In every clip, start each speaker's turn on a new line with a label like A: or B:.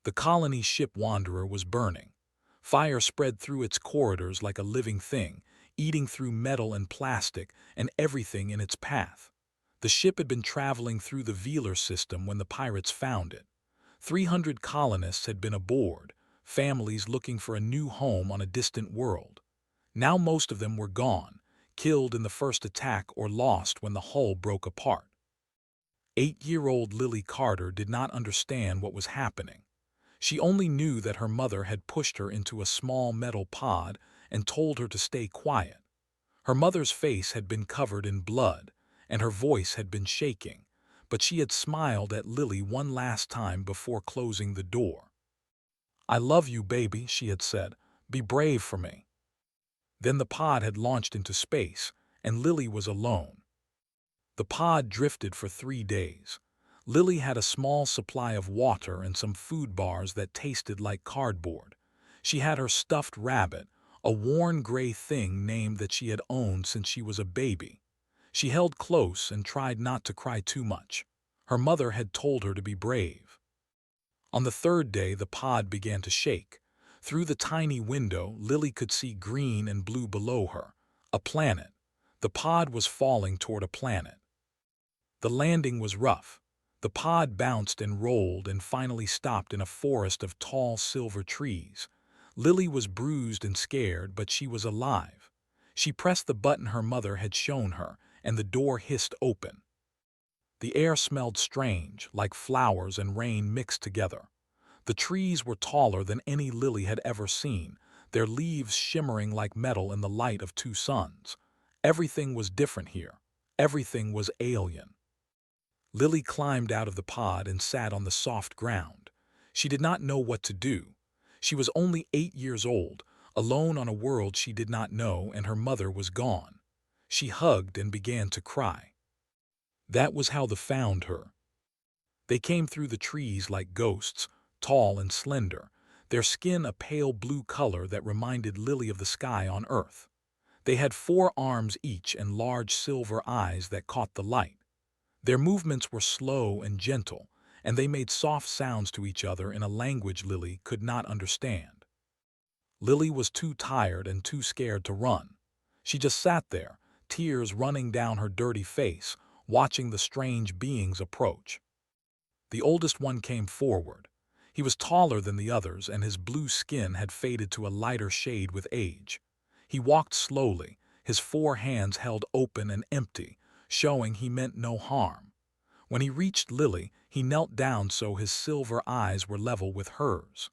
A: The colony ship Wanderer was burning. Fire spread through its corridors like a living thing, eating through metal and plastic and everything in its path. The ship had been traveling through the Velar system when the pirates found it. 300 colonists had been aboard, families looking for a new home on a distant world. Now most of them were gone, killed in the first attack or lost when the hull broke apart. 8-year-old Lily Carter did not understand what was happening. She only knew that her mother had pushed her into a small metal pod and told her to stay quiet. Her mother's face had been covered in blood, and her voice had been shaking, but she had smiled at Lily one last time before closing the door. "I love you, baby," she had said. "Be brave for me." Then the pod had launched into space, and Lily was alone. The pod drifted for 3 days. Lily had a small supply of water and some food bars that tasted like cardboard. She had her stuffed rabbit, a worn gray thing named that she had owned since she was a baby. She held close and tried not to cry too much. Her mother had told her to be brave. On the 3rd day, the pod began to shake. Through the tiny window, Lily could see green and blue below her. A planet. The pod was falling toward a planet. The landing was rough. The pod bounced and rolled and finally stopped in a forest of tall silver trees. Lily was bruised and scared, but she was alive. She pressed the button her mother had shown her, and the door hissed open. The air smelled strange, like flowers and rain mixed together. The trees were taller than any Lily had ever seen, their leaves shimmering like metal in the light of 2 suns. Everything was different here. Everything was alien. Lily climbed out of the pod and sat on the soft ground. She did not know what to do. She was only 8 years old, alone on a world she did not know, and her mother was gone. She hugged and began to cry. That was how they found her. They came through the trees like ghosts, tall and slender, their skin a pale blue color that reminded Lily of the sky on Earth. They had 4 arms each and large silver eyes that caught the light. Their movements were slow and gentle, and they made soft sounds to each other in a language Lily could not understand. Lily was too tired and too scared to run. She just sat there, tears running down her dirty face, watching the strange beings approach. The oldest one came forward. He was taller than the others, and his blue skin had faded to a lighter shade with age. He walked slowly, his 4 hands held open and empty, showing he meant no harm. When he reached Lily, he knelt down so his silver eyes were level with hers.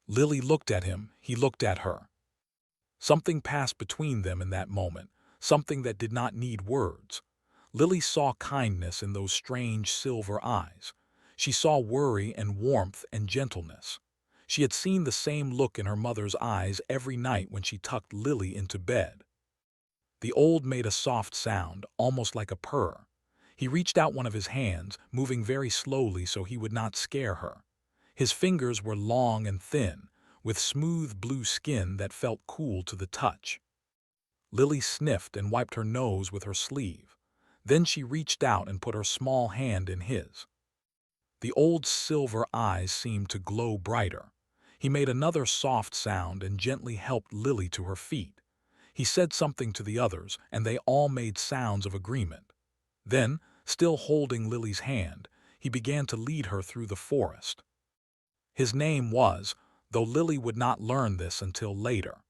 A: Lily looked at him, he looked at her. Something passed between them in that moment, something that did not need words. Lily saw kindness in those strange silver eyes. She saw worry and warmth and gentleness. She had seen the same look in her mother's eyes every night when she tucked Lily into bed. The old made a soft sound, almost like a purr. He reached out one of his hands, moving very slowly so he would not scare her. His fingers were long and thin, with smooth blue skin that felt cool to the touch. Lily sniffed and wiped her nose with her sleeve. Then she reached out and put her small hand in his. The old silver eyes seemed to glow brighter. He made another soft sound and gently helped Lily to her feet. He said something to the others, and they all made sounds of agreement. Then, still holding Lily's hand, he began to lead her through the forest. His name was, though Lily would not learn this until later.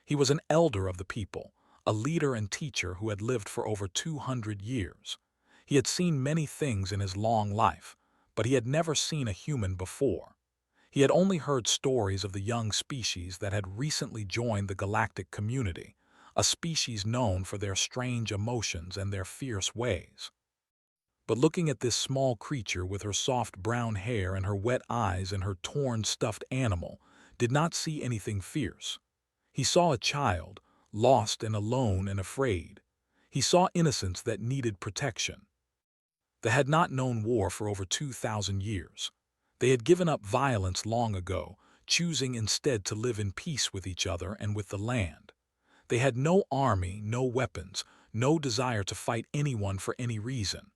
A: He was an elder of the people, a leader and teacher who had lived for over 200 years. He had seen many things in his long life, but he had never seen a human before. He had only heard stories of the young species that had recently joined the galactic community, a species known for their strange emotions and their fierce ways. But looking at this small creature with her soft brown hair and her wet eyes and her torn stuffed animal, did not see anything fierce. He saw a child, lost and alone and afraid. He saw innocence that needed protection. They had not known war for over 2,000 years. They had given up violence long ago, choosing instead to live in peace with each other and with the land. They had no army, no weapons, no desire to fight anyone for any reason.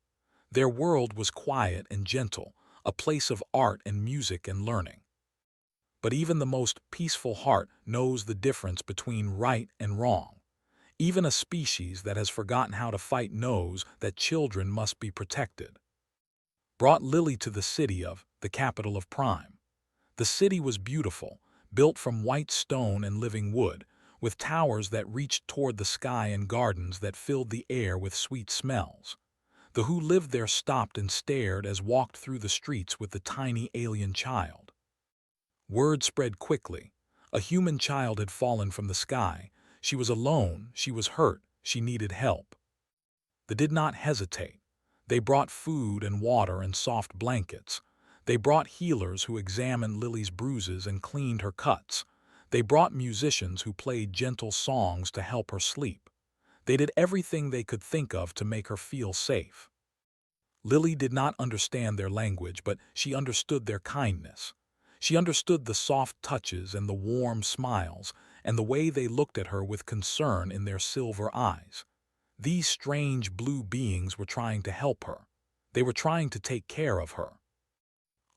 A: Their world was quiet and gentle, a place of art and music and learning. But even the most peaceful heart knows the difference between right and wrong. Even a species that has forgotten how to fight knows that children must be protected. Brought Lily to the city of the capital of Prime. The city was beautiful, built from white stone and living wood, with towers that reached toward the sky and gardens that filled the air with sweet smells. The who lived there stopped and stared as walked through the streets with the tiny alien child. Word spread quickly. A human child had fallen from the sky. She was alone, she was hurt, she needed help. They did not hesitate. They brought food and water and soft blankets. They brought healers who examined Lily's bruises and cleaned her cuts. They brought musicians who played gentle songs to help her sleep. They did everything they could think of to make her feel safe. Lily did not understand their language, but she understood their kindness. She understood the soft touches and the warm smiles, and the way they looked at her with concern in their silver eyes. These strange blue beings were trying to help her. They were trying to take care of her.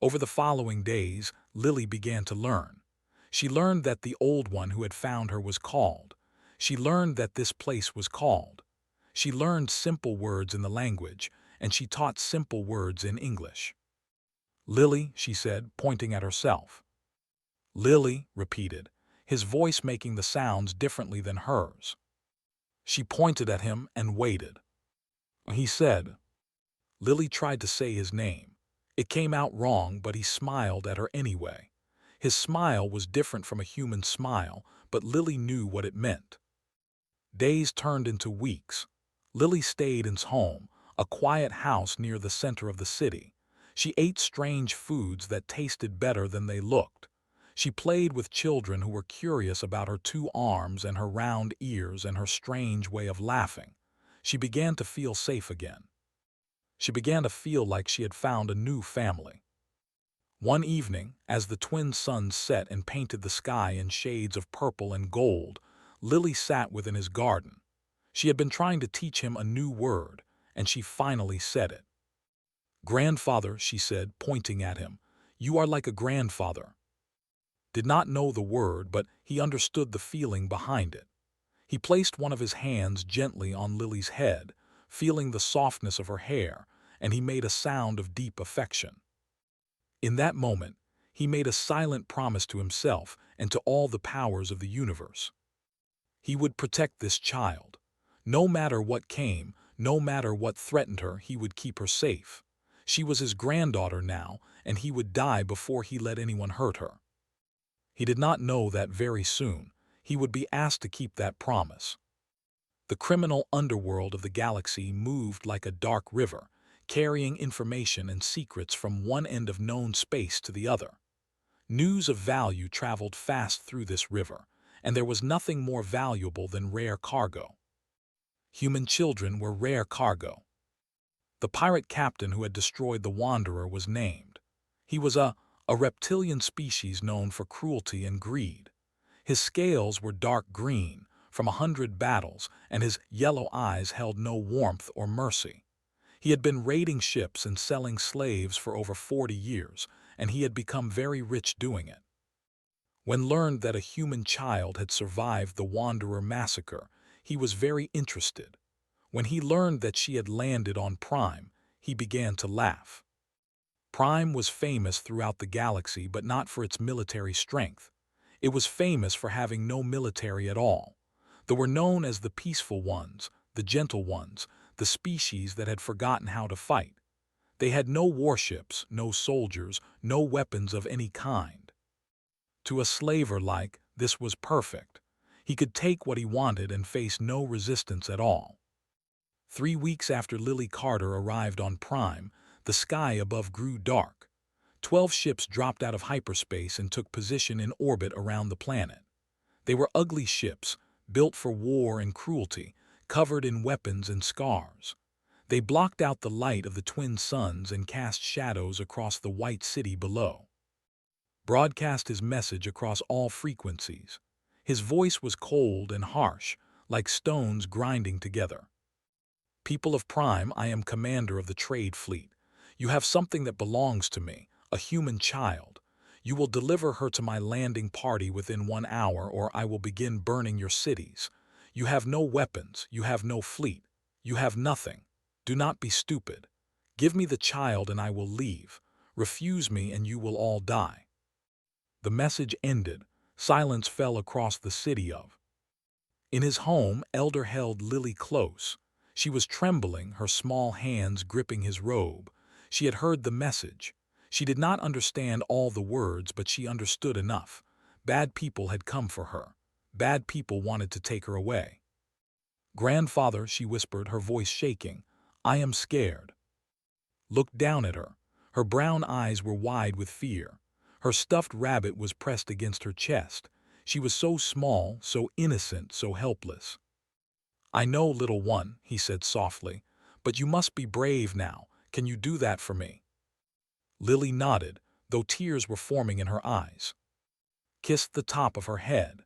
A: Over the following days, Lily began to learn. She learned that the old one who had found her was called. She learned that this place was called. She learned simple words in the language, and she taught simple words in English. Lily, she said, pointing at herself. Lily repeated, his voice making the sounds differently than hers. She pointed at him and waited. He said. Lily tried to say his name. It came out wrong, but he smiled at her anyway. His smile was different from a human smile, but Lily knew what it meant. Days turned into weeks. Lily stayed in his home, a quiet house near the center of the city. She ate strange foods that tasted better than they looked. She played with children who were curious about her 2 arms and her round ears and her strange way of laughing. She began to feel safe again. She began to feel like she had found a new family. One evening, as the twin suns set and painted the sky in shades of purple and gold, Lily sat within his garden. She had been trying to teach him a new word, and she finally said it. "Grandfather," she said, pointing at him, "you are like a grandfather." Did not know the word, but he understood the feeling behind it. He placed one of his hands gently on Lily's head, feeling the softness of her hair, and he made a sound of deep affection. In that moment, he made a silent promise to himself and to all the powers of the universe. He would protect this child. No matter what came, no matter what threatened her, he would keep her safe. She was his granddaughter now, and he would die before he let anyone hurt her. He did not know that very soon he would be asked to keep that promise. The criminal underworld of the galaxy moved like a dark river, carrying information and secrets from one end of known space to the other. News of value traveled fast through this river, and there was nothing more valuable than rare cargo. Human children were rare cargo. The pirate captain who had destroyed the Wanderer was named. He was a reptilian species known for cruelty and greed. His scales were dark green from 100 battles, and his yellow eyes held no warmth or mercy. He had been raiding ships and selling slaves for over 40 years, and he had become very rich doing it. When learned that a human child had survived the Wanderer massacre, he was very interested. When he learned that she had landed on Prime, he began to laugh. Prime was famous throughout the galaxy, but not for its military strength. It was famous for having no military at all. They were known as the peaceful ones, the gentle ones, the species that had forgotten how to fight. They had no warships, no soldiers, no weapons of any kind. To a slaver like, this was perfect. He could take what he wanted and face no resistance at all. 3 weeks after Lily Carter arrived on Prime, the sky above grew dark. 12 ships dropped out of hyperspace and took position in orbit around the planet. They were ugly ships, built for war and cruelty, covered in weapons and scars. They blocked out the light of the twin suns and cast shadows across the white city below. Broadcast his message across all frequencies. His voice was cold and harsh, like stones grinding together. "People of Prime, I am commander of the trade fleet. You have something that belongs to me, a human child. You will deliver her to my landing party within 1 hour, or I will begin burning your cities. You have no weapons, you have no fleet, you have nothing. Do not be stupid. Give me the child and I will leave. Refuse me and you will all die." The message ended. Silence fell across the city of. In his home, Elder held Lily close. She was trembling, her small hands gripping his robe. She had heard the message. She did not understand all the words, but she understood enough. Bad people had come for her. Bad people wanted to take her away. "Grandfather," she whispered, her voice shaking, "I am scared." Looked down at her. Her brown eyes were wide with fear. Her stuffed rabbit was pressed against her chest. She was so small, so innocent, so helpless. "I know, little one," he said softly, "but you must be brave now. Can you do that for me?" Lily nodded, though tears were forming in her eyes. Kissed the top of her head.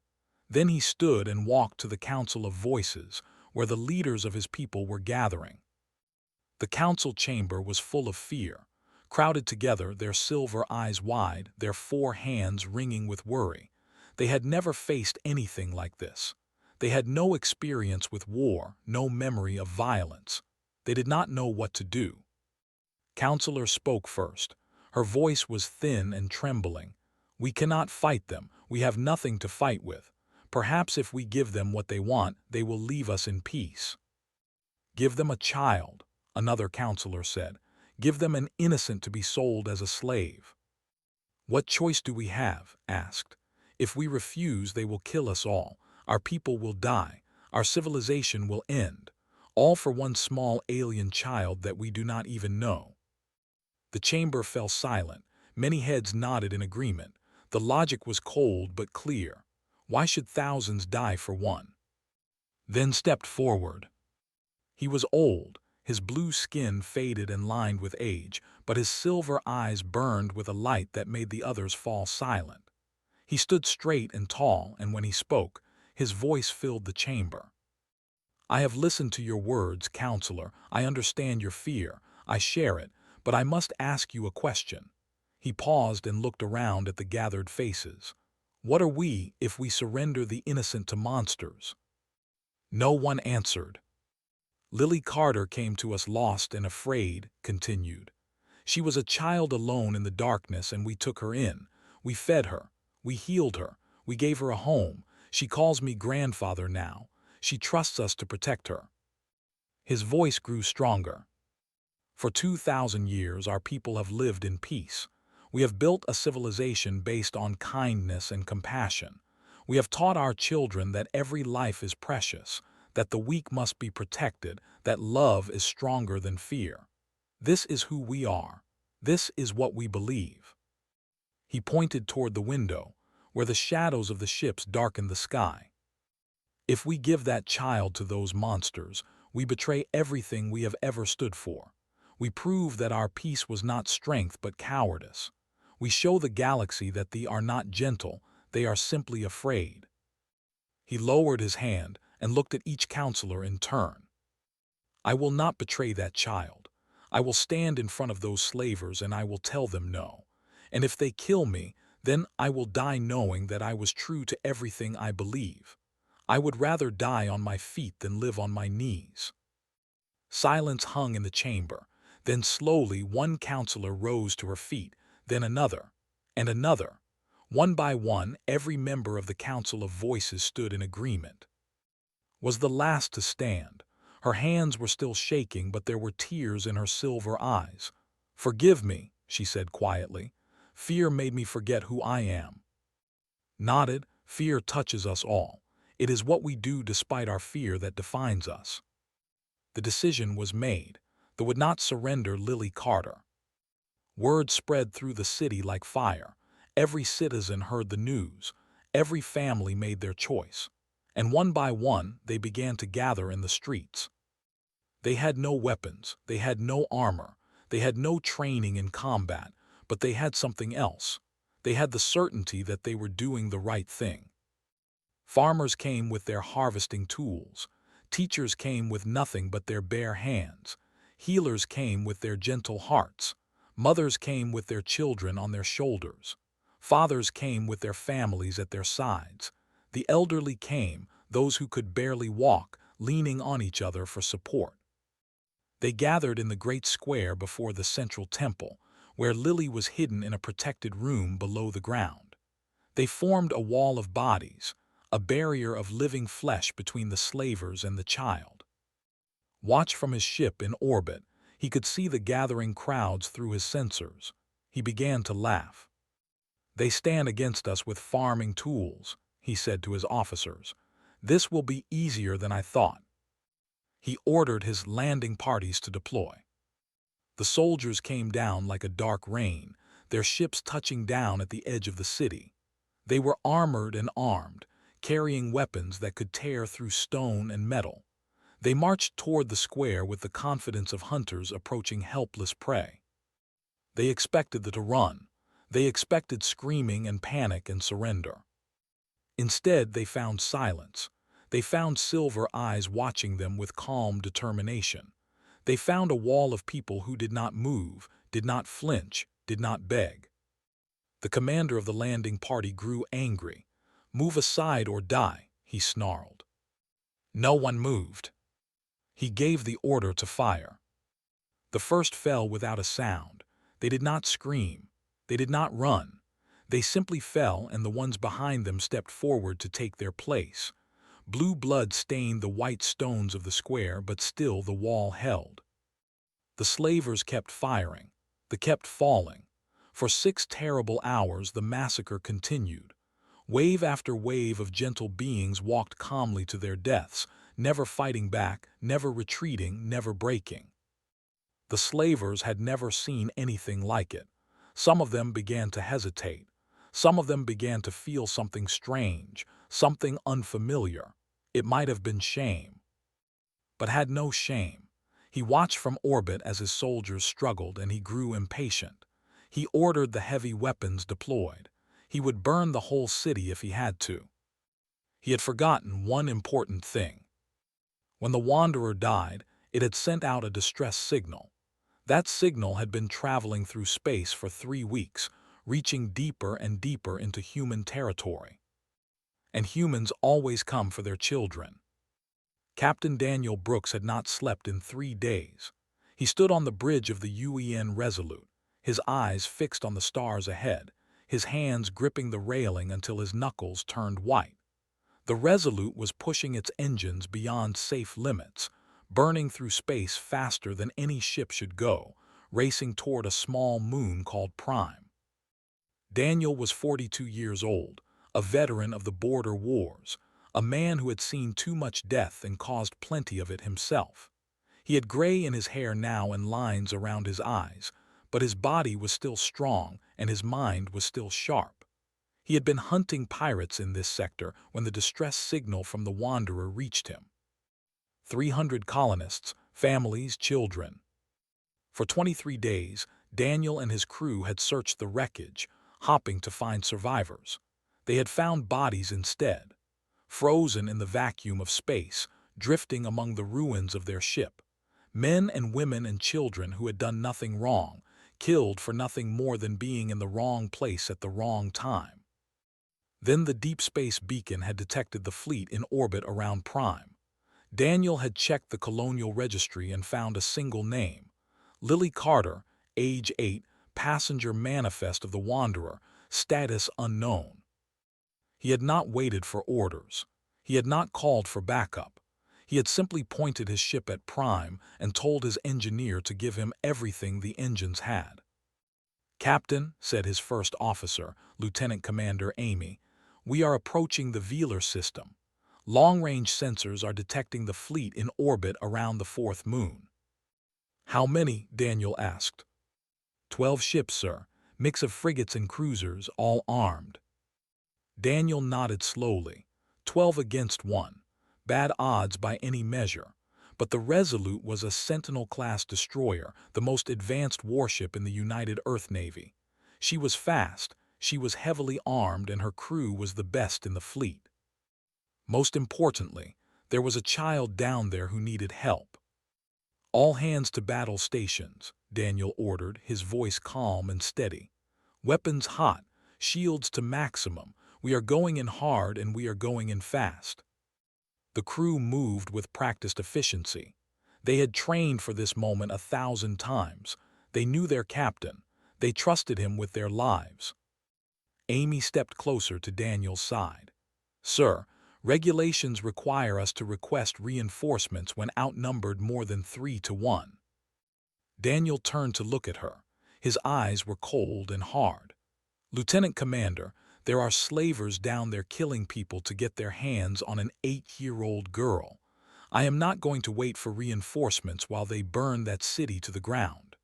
A: Then he stood and walked to the Council of Voices, where the leaders of his people were gathering. The council chamber was full of fear. Crowded together, their silver eyes wide, their four hands wringing with worry. They had never faced anything like this. They had no experience with war, no memory of violence. They did not know what to do. Counselor spoke first. Her voice was thin and trembling. "We cannot fight them. We have nothing to fight with. Perhaps if we give them what they want, they will leave us in peace." "Give them a child," another counselor said. "Give them an innocent to be sold as a slave." "What choice do we have?" asked. "If we refuse, they will kill us all. Our people will die. Our civilization will end. All for one small alien child that we do not even know." The chamber fell silent. Many heads nodded in agreement. The logic was cold but clear. Why should thousands die for one? Then stepped forward. He was old, his blue skin faded and lined with age, but his silver eyes burned with a light that made the others fall silent. He stood straight and tall, and when he spoke, his voice filled the chamber. "I have listened to your words, counselor. I understand your fear. I share it, but I must ask you a question." He paused and looked around at the gathered faces. "What are we if we surrender the innocent to monsters?" No one answered. "Lily Carter came to us lost and afraid," continued. "She was a child alone in the darkness, and we took her in. We fed her. We healed her. We gave her a home. She calls me grandfather now. She trusts us to protect her." His voice grew stronger. "For 2,000 years our people have lived in peace. We have built a civilization based on kindness and compassion. We have taught our children that every life is precious, that the weak must be protected, that love is stronger than fear. This is who we are. This is what we believe." He pointed toward the window, where the shadows of the ships darkened the sky. "If we give that child to those monsters, we betray everything we have ever stood for. We prove that our peace was not strength but cowardice. We show the galaxy that they are not gentle, they are simply afraid." He lowered his hand and looked at each counselor in turn. "I will not betray that child. I will stand in front of those slavers and I will tell them no. And if they kill me, then I will die knowing that I was true to everything I believe. I would rather die on my feet than live on my knees." Silence hung in the chamber. Then slowly one counselor rose to her feet, then another, and another. One by one, every member of the Council of Voices stood in agreement. Was the last to stand. Her hands were still shaking, but there were tears in her silver eyes. "Forgive me," she said quietly. "Fear made me forget who I am." Nodded. "Fear touches us all. It is what we do despite our fear that defines us." The decision was made. They would not surrender Lily Carter. Word spread through the city like fire. Every citizen heard the news. Every family made their choice. And one by one, they began to gather in the streets. They had no weapons. They had no armor. They had no training in combat, but they had something else. They had the certainty that they were doing the right thing. Farmers came with their harvesting tools. Teachers came with nothing but their bare hands. Healers came with their gentle hearts. Mothers came with their children on their shoulders. Fathers came with their families at their sides. The elderly came, those who could barely walk, leaning on each other for support. They gathered in the great square before the central temple, where Lily was hidden in a protected room below the ground. They formed a wall of bodies, a barrier of living flesh between the slavers and the child. Watched from his ship in orbit, he could see the gathering crowds through his sensors. He began to laugh. "They stand against us with farming tools," he said to his officers. "This will be easier than I thought." He ordered his landing parties to deploy. The soldiers came down like a dark rain, their ships touching down at the edge of the city. They were armored and armed, carrying weapons that could tear through stone and metal. They marched toward the square with the confidence of hunters approaching helpless prey. They expected to run. They expected screaming and panic and surrender. Instead, they found silence. They found silver eyes watching them with calm determination. They found a wall of people who did not move, did not flinch, did not beg. The commander of the landing party grew angry. "Move aside or die," he snarled. No one moved. He gave the order to fire. The first fell without a sound. They did not scream. They did not run. They simply fell, and the ones behind them stepped forward to take their place. Blue blood stained the white stones of the square, but still the wall held. The slavers kept firing. They kept falling. For 6 terrible hours the massacre continued. Wave after wave of gentle beings walked calmly to their deaths, never fighting back, never retreating, never breaking. The slavers had never seen anything like it. Some of them began to hesitate. Some of them began to feel something strange, something unfamiliar. It might have been shame, but had no shame. He watched from orbit as his soldiers struggled, and he grew impatient. He ordered the heavy weapons deployed. He would burn the whole city if he had to. He had forgotten one important thing. When the Wanderer died, it had sent out a distress signal. That signal had been traveling through space for 3 weeks, reaching deeper and deeper into human territory. And humans always come for their children. Captain Daniel Brooks had not slept in 3 days. He stood on the bridge of the UEN Resolute, his eyes fixed on the stars ahead, his hands gripping the railing until his knuckles turned white. The Resolute was pushing its engines beyond safe limits, burning through space faster than any ship should go, racing toward a small moon called Prime. Daniel was 42 years old, a veteran of the border wars, a man who had seen too much death and caused plenty of it himself. He had gray in his hair now and lines around his eyes, but his body was still strong and his mind was still sharp. He had been hunting pirates in this sector when the distress signal from the Wanderer reached him. 300 colonists, families, children. For 23 days, Daniel and his crew had searched the wreckage, hopping to find survivors. They had found bodies instead, frozen in the vacuum of space, drifting among the ruins of their ship. Men and women and children who had done nothing wrong, killed for nothing more than being in the wrong place at the wrong time. Then the deep space beacon had detected the fleet in orbit around Prime. Daniel had checked the colonial registry and found a single name. Lily Carter, age 8, passenger manifest of the Wanderer, status unknown. He had not waited for orders. He had not called for backup. He had simply pointed his ship at Prime and told his engineer to give him everything the engines had. "Captain," said his first officer, Lieutenant Commander Amy, "we are approaching the Velar system. Long-range sensors are detecting the fleet in orbit around the 4th moon." "How many?" Daniel asked. 12 ships, sir. Mix of frigates and cruisers, all armed." Daniel nodded slowly. 12 against 1. Bad odds by any measure. But the Resolute was a Sentinel-class destroyer, the most advanced warship in the United Earth Navy. She was fast, she was heavily armed, and her crew was the best in the fleet. Most importantly, there was a child down there who needed help. "All hands to battle stations," Daniel ordered, his voice calm and steady. "Weapons hot, Shields to maximum. We are going in hard and we are going in fast. The crew moved with practiced efficiency. They had trained for this moment 1,000 times. They knew their captain. They trusted him with their lives. Amy stepped closer to Daniel's side. "Sir, regulations require us to request reinforcements when outnumbered more than 3-1. Daniel turned to look at her. His eyes were cold and hard. "Lieutenant Commander, there are slavers down there killing people to get their hands on an 8-year-old girl. I am not going to wait for reinforcements while they burn that city to the ground."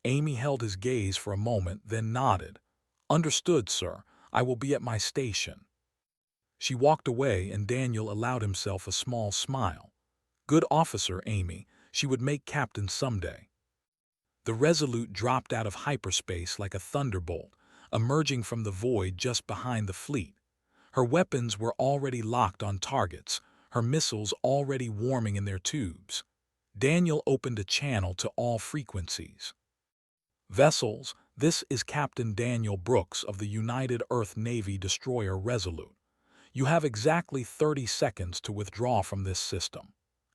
A: Amy held his gaze for a moment, then nodded. "Understood, sir. I will be at my station." She walked away and Daniel allowed himself a small smile. Good officer, Amy. She would make captain someday. The Resolute dropped out of hyperspace like a thunderbolt, emerging from the void just behind the fleet. Her weapons were already locked on targets, her missiles already warming in their tubes. Daniel opened a channel to all frequencies. "Vessels, this is Captain Daniel Brooks of the United Earth Navy destroyer Resolute. You have exactly 30 seconds to withdraw from this system.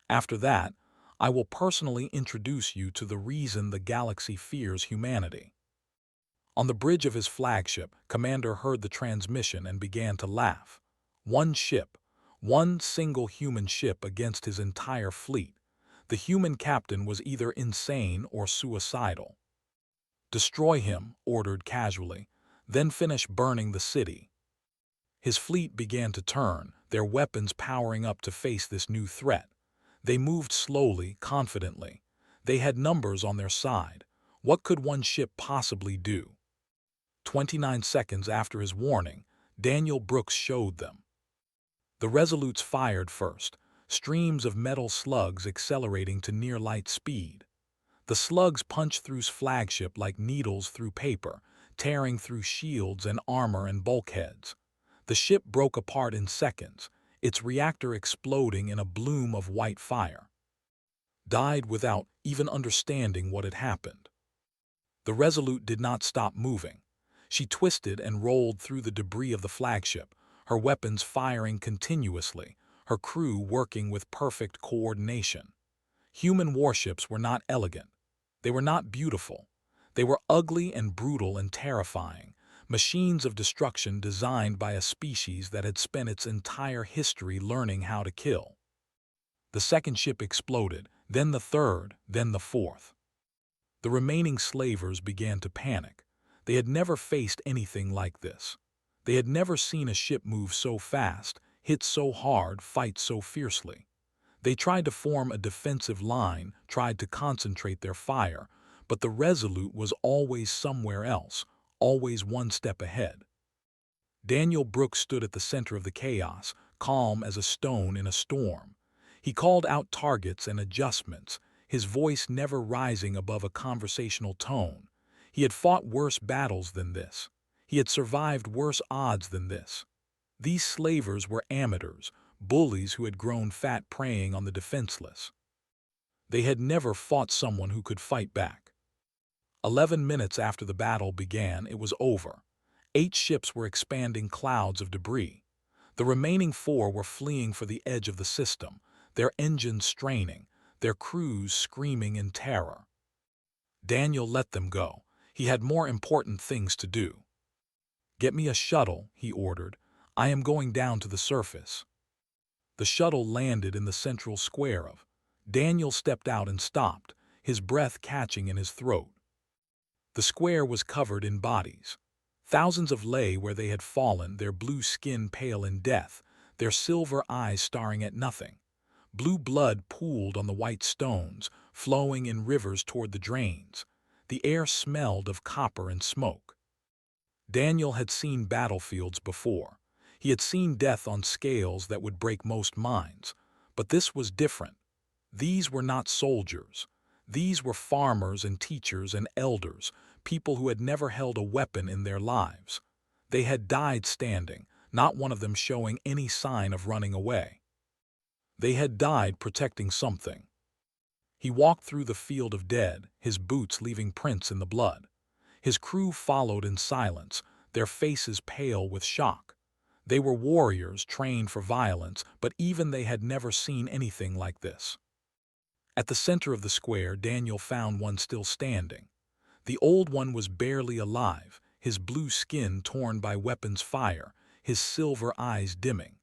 A: After that, I will personally introduce you to the reason the galaxy fears humanity." On the bridge of his flagship, Commander heard the transmission and began to laugh. One ship, one single human ship against his entire fleet. The human captain was either insane or suicidal. "Destroy him," ordered casually, "then finish burning the city." His fleet began to turn, their weapons powering up to face this new threat. They moved slowly, confidently. They had numbers on their side. What could one ship possibly do? 29 seconds after his warning, Daniel Brooks showed them. The Resolutes fired first, streams of metal slugs accelerating to near-light speed. The slugs punched through his flagship like needles through paper, tearing through shields and armor and bulkheads. The ship broke apart in seconds, its reactor exploding in a bloom of white fire. Died without even understanding what had happened. The Resolute did not stop moving. She twisted and rolled through the debris of the flagship, her weapons firing continuously, her crew working with perfect coordination. Human warships were not elegant. They were not beautiful. They were ugly and brutal and terrifying, machines of destruction designed by a species that had spent its entire history learning how to kill. The second ship exploded, then the third, then the fourth. The remaining slavers began to panic. They had never faced anything like this. They had never seen a ship move so fast, hit so hard, fight so fiercely. They tried to form a defensive line, tried to concentrate their fire, but the Resolute was always somewhere else, always one step ahead. Daniel Brooks stood at the center of the chaos, calm as a stone in a storm. He called out targets and adjustments, his voice never rising above a conversational tone. He had fought worse battles than this. He had survived worse odds than this. These slavers were amateurs, bullies who had grown fat preying on the defenseless. They had never fought someone who could fight back. 11 minutes after the battle began, it was over. 8 ships were expanding clouds of debris. The remaining 4 were fleeing for the edge of the system, their engines straining, their crews screaming in terror. Daniel let them go. He had more important things to do. "Get me a shuttle," he ordered. "I am going down to the surface." The shuttle landed in the central square of. Daniel stepped out and stopped, his breath catching in his throat. The square was covered in bodies. Thousands of lay where they had fallen, their blue skin pale in death, their silver eyes staring at nothing. Blue blood pooled on the white stones, flowing in rivers toward the drains. The air smelled of copper and smoke. Daniel had seen battlefields before. He had seen death on scales that would break most minds. But this was different. These were not soldiers. These were farmers and teachers and elders, people who had never held a weapon in their lives. They had died standing, not one of them showing any sign of running away. They had died protecting something. He walked through the field of dead, his boots leaving prints in the blood. His crew followed in silence, their faces pale with shock. They were warriors trained for violence, but even they had never seen anything like this. At the center of the square, Daniel found one still standing. The old one was barely alive, his blue skin torn by weapons fire, his silver eyes dimming.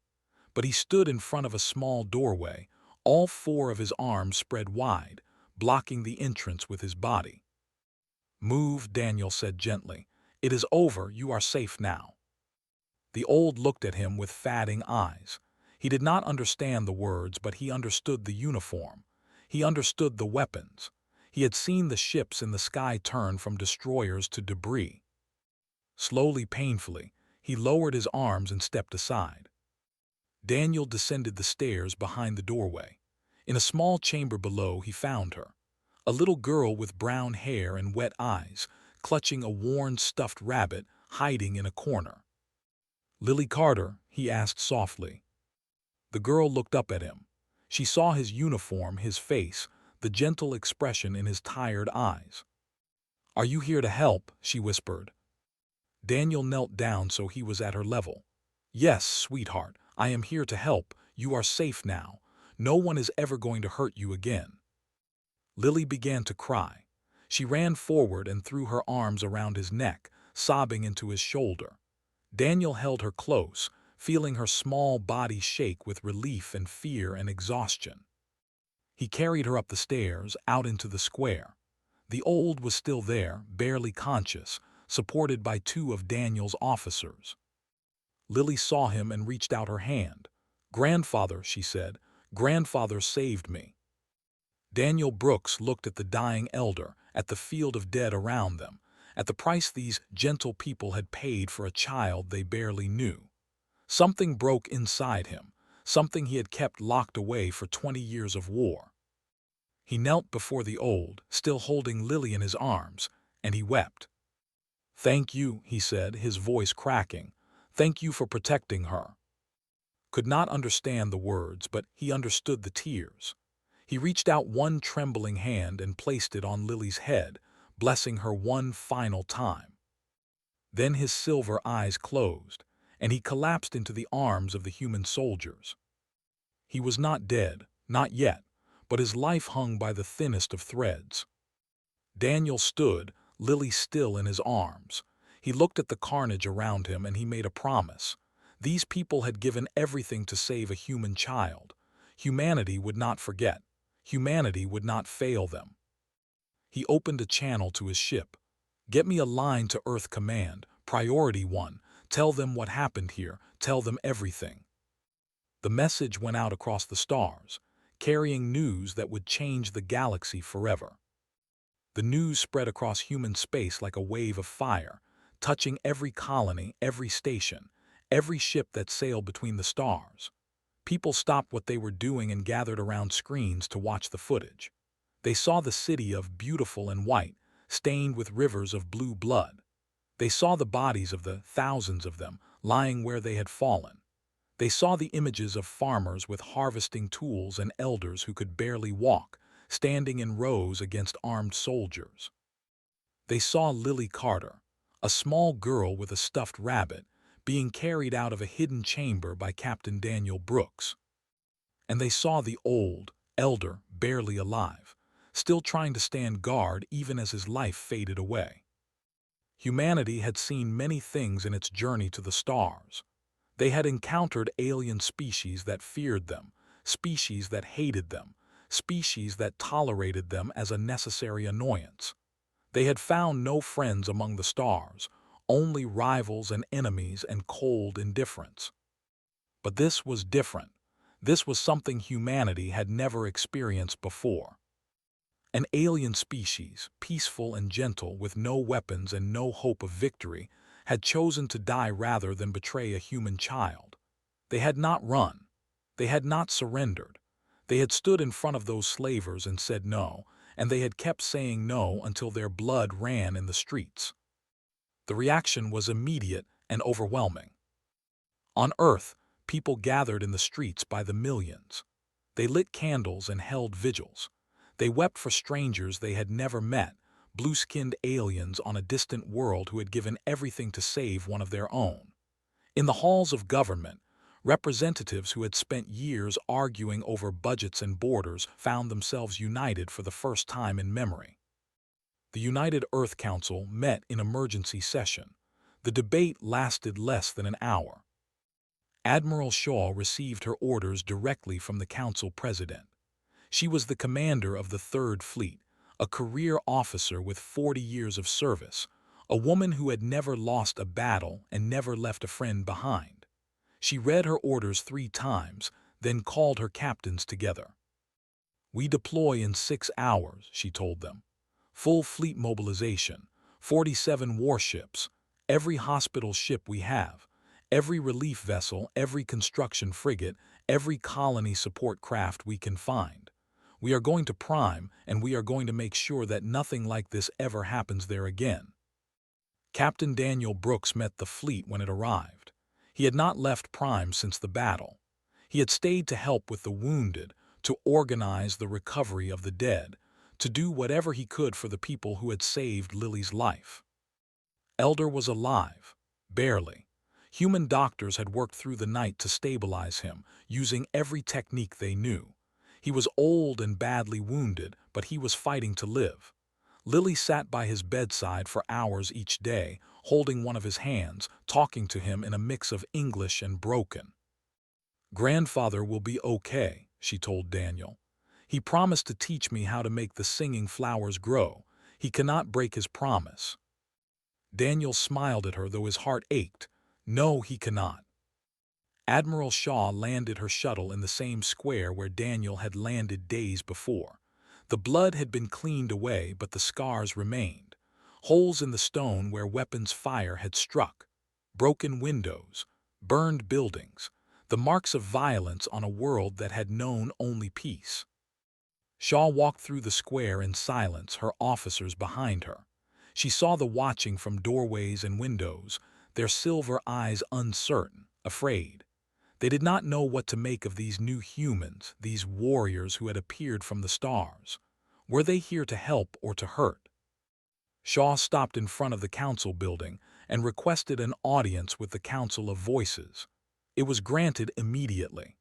A: But he stood in front of a small doorway, all four of his arms spread wide, blocking the entrance with his body. "Move," Daniel said gently. "It is over, you are safe now." The old looked at him with fading eyes. He did not understand the words, but he understood the uniform. He understood the weapons. He had seen the ships in the sky turn from destroyers to debris. Slowly, painfully, he lowered his arms and stepped aside. Daniel descended the stairs behind the doorway. In a small chamber below, he found her. A little girl with brown hair and wet eyes, clutching a worn stuffed rabbit, hiding in a corner. "Lily Carter?" he asked softly. The girl looked up at him. She saw his uniform, his face, the gentle expression in his tired eyes. "Are you here to help?" she whispered. Daniel knelt down so he was at her level. "Yes, sweetheart, I am here to help. You are safe now. No one is ever going to hurt you again." Lily began to cry. She ran forward and threw her arms around his neck, sobbing into his shoulder. Daniel held her close, feeling her small body shake with relief and fear and exhaustion. He carried her up the stairs, out into the square. The old was still there, barely conscious, supported by two of Daniel's officers. Lily saw him and reached out her hand. "Grandfather," she said, "grandfather saved me." Daniel Brooks looked at the dying elder, at the field of dead around them, at the price these gentle people had paid for a child they barely knew. Something broke inside him, something he had kept locked away for 20 years of war. He knelt before the old, still holding Lily in his arms, and he wept. "Thank you," he said, his voice cracking. "Thank you for protecting her." Could not understand the words, but he understood the tears. He reached out one trembling hand and placed it on Lily's head, blessing her one final time. Then his silver eyes closed, and he collapsed into the arms of the human soldiers. He was not dead, not yet, but his life hung by the thinnest of threads. Daniel stood, Lily still in his arms. He looked at the carnage around him and he made a promise. These people had given everything to save a human child. Humanity would not forget. Humanity would not fail them. He opened a channel to his ship. "Get me a line to Earth Command, Priority 1. Tell them what happened here. Tell them everything." The message went out across the stars, carrying news that would change the galaxy forever. The news spread across human space like a wave of fire, touching every colony, every station, every ship that sailed between the stars. People stopped what they were doing and gathered around screens to watch the footage. They saw the city of beautiful and white, stained with rivers of blue blood. They saw the bodies of the thousands of them lying where they had fallen. They saw the images of farmers with harvesting tools and elders who could barely walk, standing in rows against armed soldiers. They saw Lily Carter, a small girl with a stuffed rabbit, being carried out of a hidden chamber by Captain Daniel Brooks. And they saw the old, elder, barely alive, still trying to stand guard even as his life faded away. Humanity had seen many things in its journey to the stars. They had encountered alien species that feared them, species that hated them, species that tolerated them as a necessary annoyance. They had found no friends among the stars, only rivals and enemies and cold indifference. But this was different. This was something humanity had never experienced before. An alien species, peaceful and gentle, with no weapons and no hope of victory, had chosen to die rather than betray a human child. They had not run. They had not surrendered. They had stood in front of those slavers and said no, and they had kept saying no until their blood ran in the streets. The reaction was immediate and overwhelming. On Earth, people gathered in the streets by the millions. They lit candles and held vigils. They wept for strangers they had never met, blue-skinned aliens on a distant world who had given everything to save one of their own. In the halls of government, representatives who had spent years arguing over budgets and borders found themselves united for the first time in memory. The United Earth Council met in emergency session. The debate lasted less than an hour. Admiral Shaw received her orders directly from the Council President. She was the commander of the Third Fleet, a career officer with 40 years of service, a woman who had never lost a battle and never left a friend behind. She read her orders 3 times, then called her captains together. "We deploy in 6 hours," she told them. "Full fleet mobilization, 47 warships, every hospital ship we have, every relief vessel, every construction frigate, every colony support craft we can find. We are going to prime, and we are going to make sure that nothing like this ever happens there again." Captain Daniel Brooks met the fleet when it arrived. He had not left Prime since the battle. He had stayed to help with the wounded, to organize the recovery of the dead, to do whatever he could for the people who had saved Lily's life. Elder was alive, barely. Human doctors had worked through the night to stabilize him, using every technique they knew. He was old and badly wounded, but he was fighting to live. Lily sat by his bedside for hours each day, holding one of his hands, talking to him in a mix of English and broken. "Grandfather will be okay," she told Daniel. "He promised to teach me how to make the singing flowers grow. He cannot break his promise." Daniel smiled at her, though his heart ached. "No, he cannot." Admiral Shaw landed her shuttle in the same square where Daniel had landed days before. The blood had been cleaned away, but the scars remained. Holes in the stone where weapons fire had struck. Broken windows. Burned buildings. The marks of violence on a world that had known only peace. Shaw walked through the square in silence, her officers behind her. She saw the watching from doorways and windows, their silver eyes uncertain, afraid. They did not know what to make of these new humans, these warriors who had appeared from the stars. Were they here to help or to hurt? Shaw stopped in front of the council building and requested an audience with the Council of Voices. It was granted immediately.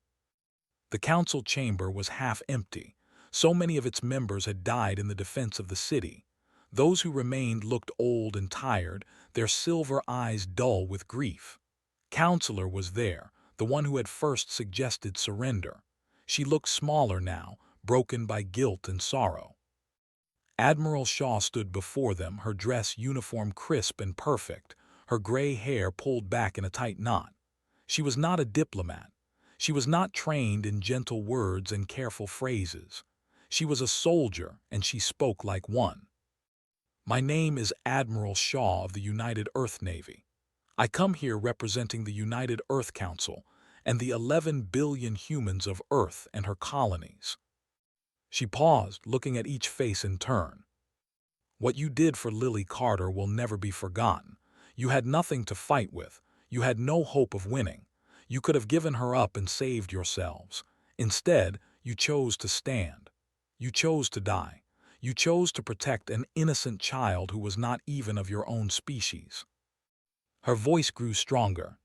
A: The council chamber was half empty. So many of its members had died in the defense of the city. Those who remained looked old and tired, their silver eyes dull with grief. Counselor was there, the one who had first suggested surrender. She looked smaller now, broken by guilt and sorrow. Admiral Shaw stood before them, her dress uniform crisp and perfect, her gray hair pulled back in a tight knot. She was not a diplomat. She was not trained in gentle words and careful phrases. She was a soldier, and she spoke like one. "My name is Admiral Shaw of the United Earth Navy. I come here representing the United Earth Council and the 11 billion humans of Earth and her colonies." She paused, looking at each face in turn. "What you did for Lily Carter will never be forgotten. You had nothing to fight with. You had no hope of winning. You could have given her up and saved yourselves. Instead, you chose to stand. You chose to die. You chose to protect an innocent child who was not even of your own species." Her voice grew stronger.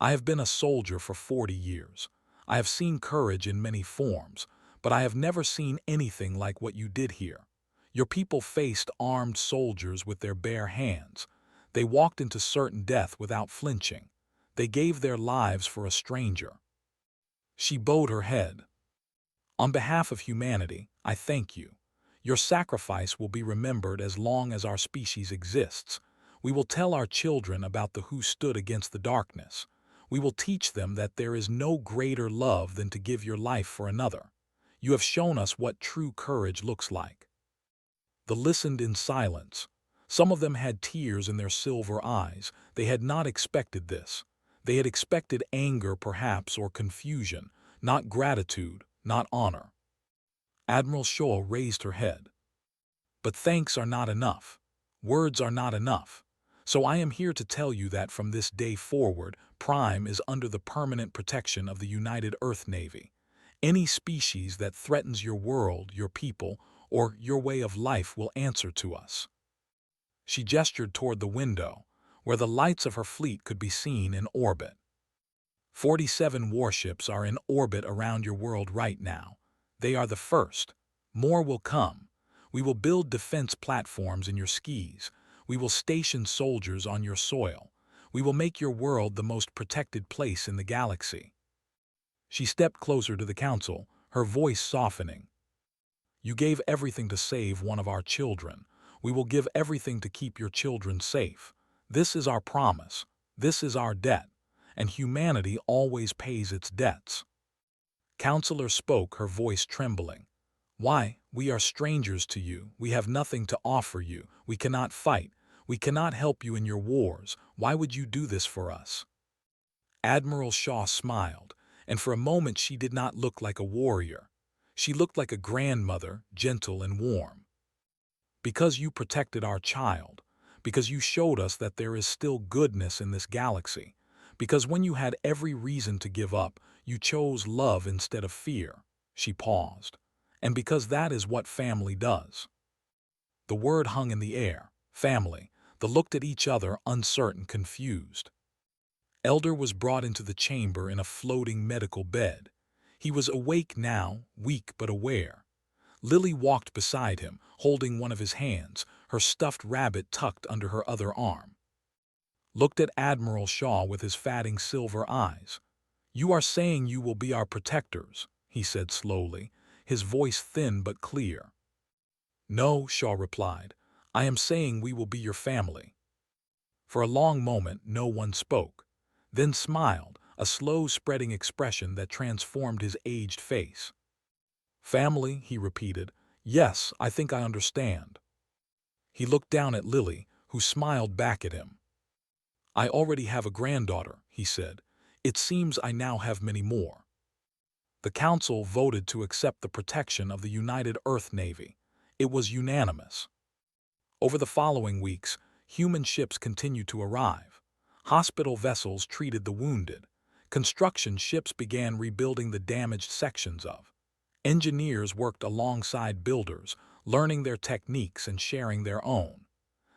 A: "I have been a soldier for 40 years. I have seen courage in many forms, but I have never seen anything like what you did here. Your people faced armed soldiers with their bare hands. They walked into certain death without flinching. They gave their lives for a stranger." She bowed her head. "On behalf of humanity, I thank you. Your sacrifice will be remembered as long as our species exists. We will tell our children about the who stood against the darkness. We will teach them that there is no greater love than to give your life for another. You have shown us what true courage looks like." They listened in silence. Some of them had tears in their silver eyes. They had not expected this. They had expected anger, perhaps, or confusion, not gratitude, not honor. Admiral Shaw raised her head. "But thanks are not enough. Words are not enough. So I am here to tell you that from this day forward, Prime is under the permanent protection of the United Earth Navy. Any species that threatens your world, your people, or your way of life will answer to us." She gestured toward the window, where the lights of her fleet could be seen in orbit. 47 warships are in orbit around your world right now. They are the first. More will come. We will build defense platforms in your skis. We will station soldiers on your soil. We will make your world the most protected place in the galaxy. She stepped closer to the council, her voice softening. "You gave everything to save one of our children. We will give everything to keep your children safe. This is our promise. This is our debt. And humanity always pays its debts." Counselor spoke, her voice trembling. "Why, we are strangers to you. We have nothing to offer you. We cannot fight. We cannot help you in your wars. Why would you do this for us?" Admiral Shaw smiled, and for a moment she did not look like a warrior. She looked like a grandmother, gentle and warm. "Because you protected our child. Because you showed us that there is still goodness in this galaxy. Because when you had every reason to give up, you chose love instead of fear." She paused. "And because that is what family does." The word hung in the air. Family. They looked at each other, uncertain, confused. Elder was brought into the chamber in a floating medical bed. He was awake now, weak but aware. Lily walked beside him, holding one of his hands, her stuffed rabbit tucked under her other arm. Looked at Admiral Shaw with his fatting silver eyes. "You are saying you will be our protectors," he said slowly, his voice thin but clear. "No," Shaw replied. "I am saying we will be your family." For a long moment no one spoke, then smiled, a slow spreading expression that transformed his aged face. "Family," he repeated. "Yes, I think I understand." He looked down at Lily, who smiled back at him. "I already have a granddaughter," he said. "It seems I now have many more." The Council voted to accept the protection of the United Earth Navy. It was unanimous. Over the following weeks, human ships continued to arrive. Hospital vessels treated the wounded. Construction ships began rebuilding the damaged sections of. Engineers worked alongside builders, learning their techniques and sharing their own.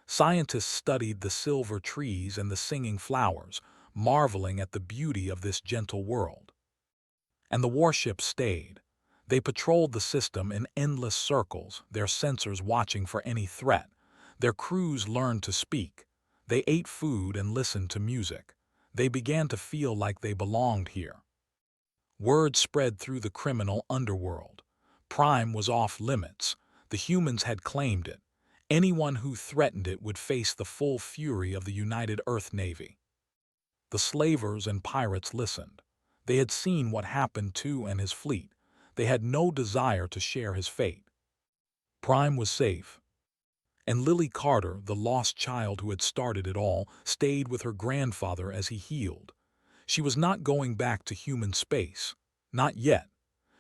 A: Scientists studied the silver trees and the singing flowers, marveling at the beauty of this gentle world. And the warships stayed. They patrolled the system in endless circles, their sensors watching for any threat. Their crews learned to speak. They ate food and listened to music. They began to feel like they belonged here. Word spread through the criminal underworld. Prime was off limits. The humans had claimed it. Anyone who threatened it would face the full fury of the United Earth Navy. The slavers and pirates listened. They had seen what happened to and his fleet. They had no desire to share his fate. Prime was safe. And Lily Carter, the lost child who had started it all, stayed with her grandfather as he healed. She was not going back to human space. Not yet.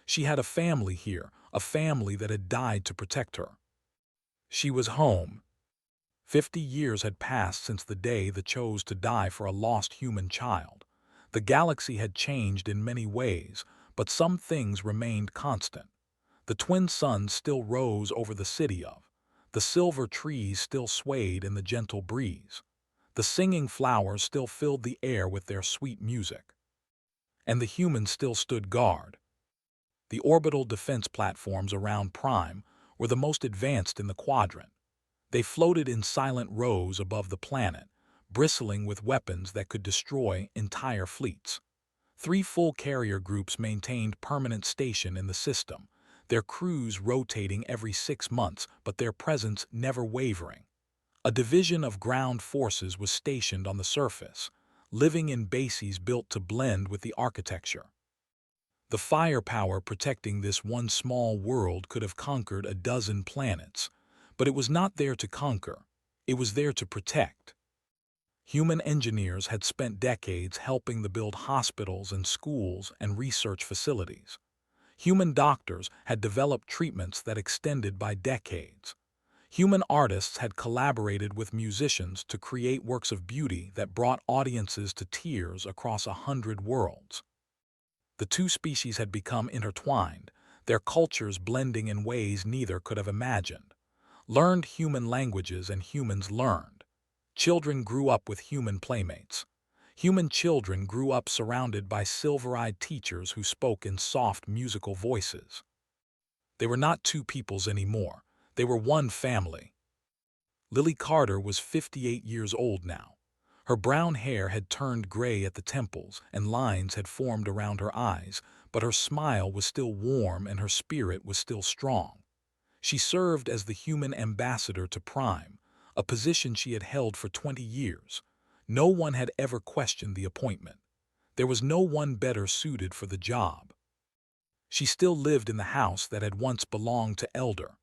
A: She had a family here, a family that had died to protect her. She was home. 50 years had passed since the day they chose to die for a lost human child. The galaxy had changed in many ways, but some things remained constant. The twin suns still rose over the city of. The silver trees still swayed in the gentle breeze. The singing flowers still filled the air with their sweet music. And the humans still stood guard. The orbital defense platforms around Prime were the most advanced in the quadrant. They floated in silent rows above the planet, bristling with weapons that could destroy entire fleets. 3 full carrier groups maintained permanent station in the system, their crews rotating every 6 months, but their presence never wavering. A division of ground forces was stationed on the surface, living in bases built to blend with the architecture. The firepower protecting this one small world could have conquered a dozen planets, but it was not there to conquer, it was there to protect. Human engineers had spent decades helping to build hospitals and schools and research facilities. Human doctors had developed treatments that extended by decades. Human artists had collaborated with musicians to create works of beauty that brought audiences to tears across 100 worlds. The two species had become intertwined. their cultures blending in ways neither could have imagined. Learned human languages and humans learned. Children grew up with human playmates. Human children grew up surrounded by silver-eyed teachers who spoke in soft musical voices. They were not two peoples anymore. They were one family. Lily Carter was 58 years old now. Her brown hair had turned gray at the temples and lines had formed around her eyes, but her smile was still warm and her spirit was still strong. She served as the human ambassador to Prime, a position she had held for 20 years. No one had ever questioned the appointment. There was no one better suited for the job. She still lived in the house that had once belonged to Elder.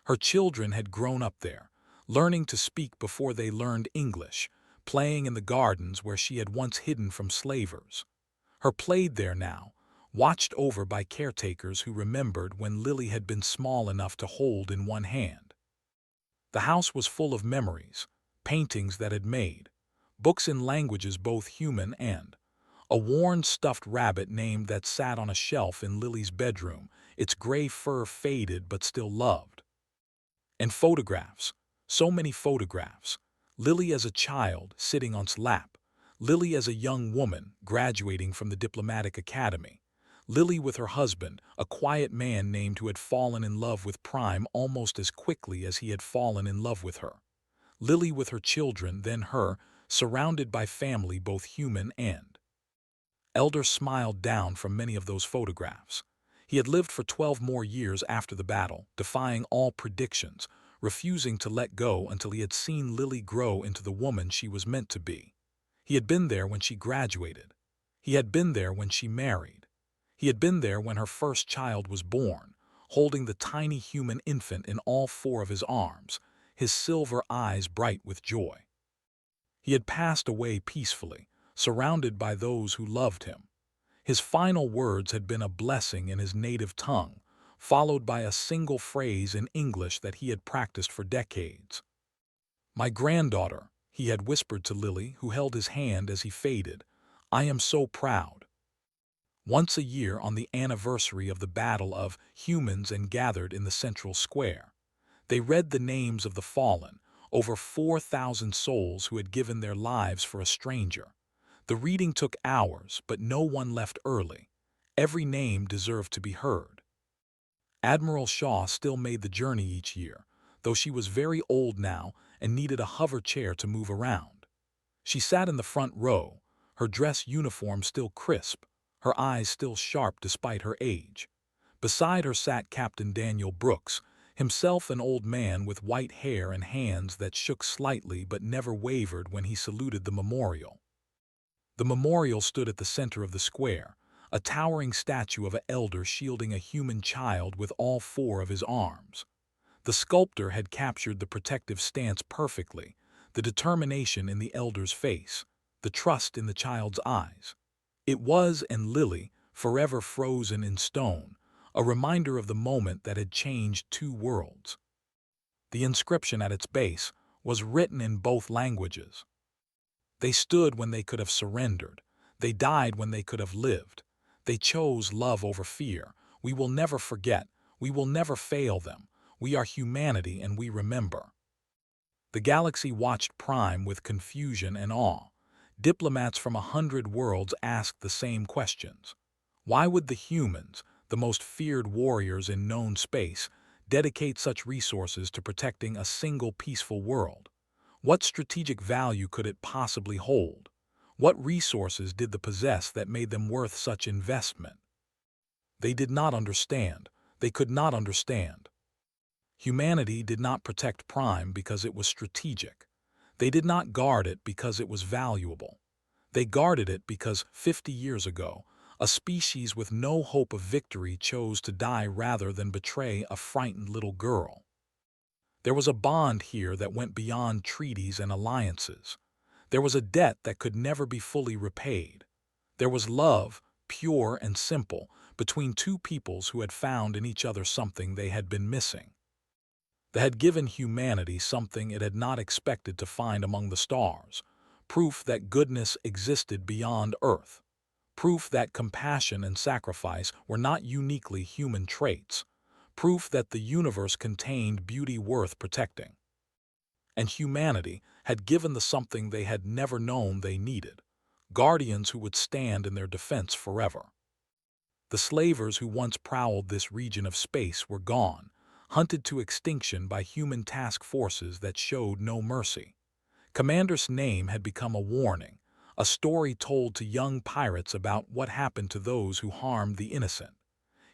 A: Her children had grown up there, learning to speak before they learned English, playing in the gardens where she had once hidden from slavers. Her played there now, watched over by caretakers who remembered when Lily had been small enough to hold in one hand. The house was full of memories, paintings that had made, books in languages both human and a worn stuffed rabbit named that sat on a shelf in Lily's bedroom, its gray fur faded but still loved. And photographs, so many photographs. Lily as a child, sitting on his lap. Lily as a young woman, graduating from the diplomatic academy. Lily with her husband, a quiet man named who had fallen in love with Prime almost as quickly as he had fallen in love with her. Lily with her children, then her, surrounded by family both human and. Elder smiled down from many of those photographs. He had lived for 12 more years after the battle, defying all predictions, refusing to let go until he had seen Lily grow into the woman she was meant to be. He had been there when she graduated. He had been there when she married. He had been there when her first child was born, holding the tiny human infant in all four of his arms, his silver eyes bright with joy. He had passed away peacefully, surrounded by those who loved him. His final words had been a blessing in his native tongue, followed by a single phrase in English that he had practiced for decades. "My granddaughter," he had whispered to Lily, who held his hand as he faded, "I am so proud." Once a year on the anniversary of the Battle of Humans and gathered in the central square. They read the names of the fallen, over 4,000 souls who had given their lives for a stranger. The reading took hours, but no one left early. Every name deserved to be heard. Admiral Shaw still made the journey each year, though she was very old now and needed a hover chair to move around. She sat in the front row, her dress uniform still crisp, her eyes still sharp despite her age. Beside her sat Captain Daniel Brooks, himself an old man with white hair and hands that shook slightly but never wavered when he saluted the memorial. The memorial stood at the center of the square, a towering statue of an elder shielding a human child with all four of his arms. The sculptor had captured the protective stance perfectly, the determination in the elder's face, the trust in the child's eyes. It was, and Lily, forever frozen in stone, a reminder of the moment that had changed two worlds. The inscription at its base was written in both languages. They stood when they could have surrendered. They died when they could have lived. They chose love over fear. We will never forget. We will never fail them. We are humanity and we remember. The galaxy watched Prime with confusion and awe. Diplomats from 100 worlds asked the same questions. Why would the humans, the most feared warriors in known space, dedicate such resources to protecting a single peaceful world? What strategic value could it possibly hold? What resources did they possess that made them worth such investment? They did not understand. They could not understand. Humanity did not protect Prime because it was strategic. They did not guard it because it was valuable. They guarded it because, 50 years ago, a species with no hope of victory chose to die rather than betray a frightened little girl. There was a bond here that went beyond treaties and alliances. There was a debt that could never be fully repaid. There was love, pure and simple, between two peoples who had found in each other something they had been missing. They had given humanity something it had not expected to find among the stars, proof that goodness existed beyond Earth. Proof that compassion and sacrifice were not uniquely human traits. Proof that the universe contained beauty worth protecting. And humanity had given the something they had never known they needed, guardians who would stand in their defense forever. The slavers who once prowled this region of space were gone, hunted to extinction by human task forces that showed no mercy. Commander's name had become a warning, a story told to young pirates about what happened to those who harmed the innocent.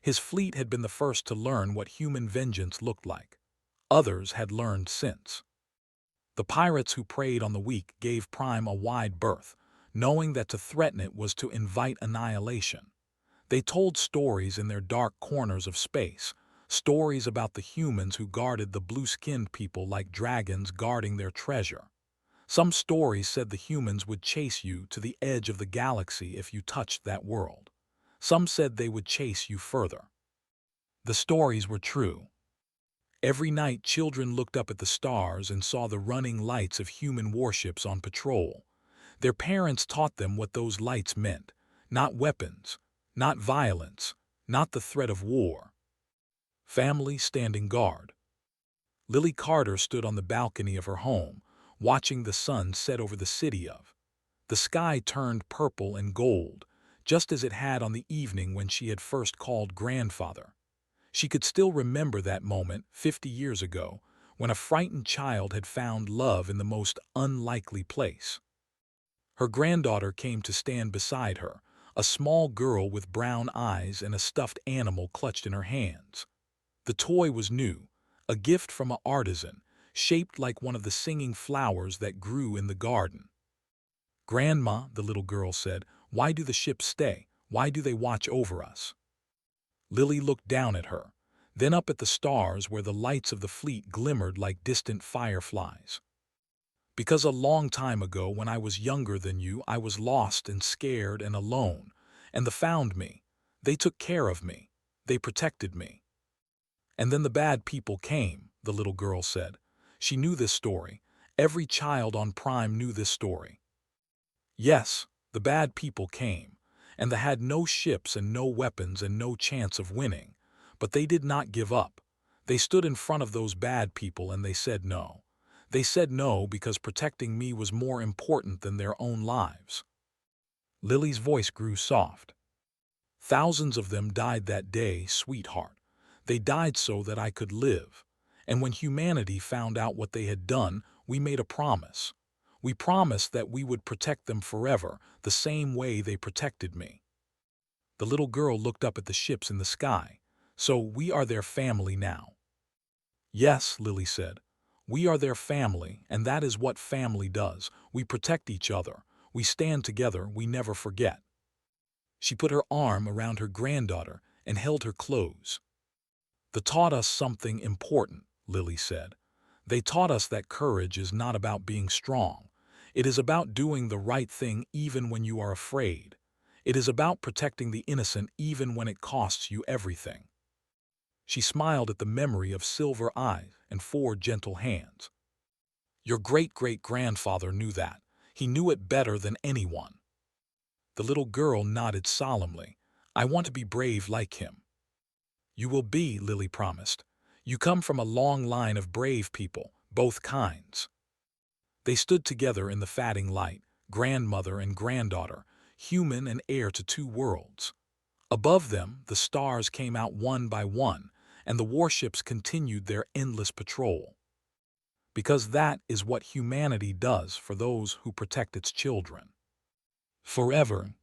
A: His fleet had been the first to learn what human vengeance looked like. Others had learned since. The pirates who preyed on the weak gave Prime a wide berth, knowing that to threaten it was to invite annihilation. They told stories in their dark corners of space, stories about the humans who guarded the blue-skinned people like dragons guarding their treasure. Some stories said the humans would chase you to the edge of the galaxy if you touched that world. Some said they would chase you further. The stories were true. Every night children looked up at the stars and saw the running lights of human warships on patrol. Their parents taught them what those lights meant, not weapons, not violence, not the threat of war. Family standing guard. Lily Carter stood on the balcony of her home, watching the sun set over the city of. The sky turned purple and gold, just as it had on the evening when she had first called grandfather. She could still remember that moment 50 years ago, when a frightened child had found love in the most unlikely place. Her granddaughter came to stand beside her, a small girl with brown eyes and a stuffed animal clutched in her hands. The toy was new, a gift from an artisan, shaped like one of the singing flowers that grew in the garden. "Grandma," the little girl said, "why do the ships stay? Why do they watch over us?" Lily looked down at her, then up at the stars where the lights of the fleet glimmered like distant fireflies. "Because a long time ago, when I was younger than you, I was lost and scared and alone, and they found me. They took care of me. They protected me. And then the bad people came," the little girl said. She knew this story. Every child on Prime knew this story. Yes, the bad people came, and they had no ships and no weapons and no chance of winning. But they did not give up. They stood in front of those bad people and they said no. They said no because protecting me was more important than their own lives. Lily's voice grew soft. "Thousands of them died that day, sweetheart. They died so that I could live. And when humanity found out what they had done, we made a promise. We promised that we would protect them forever, the same way they protected me." The little girl looked up at the ships in the sky. "So we are their family now." "Yes," Lily said. "We are their family, and that is what family does. We protect each other. We stand together. We never forget." She put her arm around her granddaughter and held her close. "They taught us something important," Lily said. "They taught us that courage is not about being strong. It is about doing the right thing even when you are afraid. It is about protecting the innocent even when it costs you everything." She smiled at the memory of silver eyes and 4 gentle hands. "Your great-great-grandfather knew that. He knew it better than anyone." The little girl nodded solemnly. "I want to be brave like him." "You will be," Lily promised. "You come from a long line of brave people, both kinds." They stood together in the fading light, grandmother and granddaughter, human and heir to 2 worlds. Above them, the stars came out one by one, and the warships continued their endless patrol. Because that is what humanity does for those who protect its children. Forever.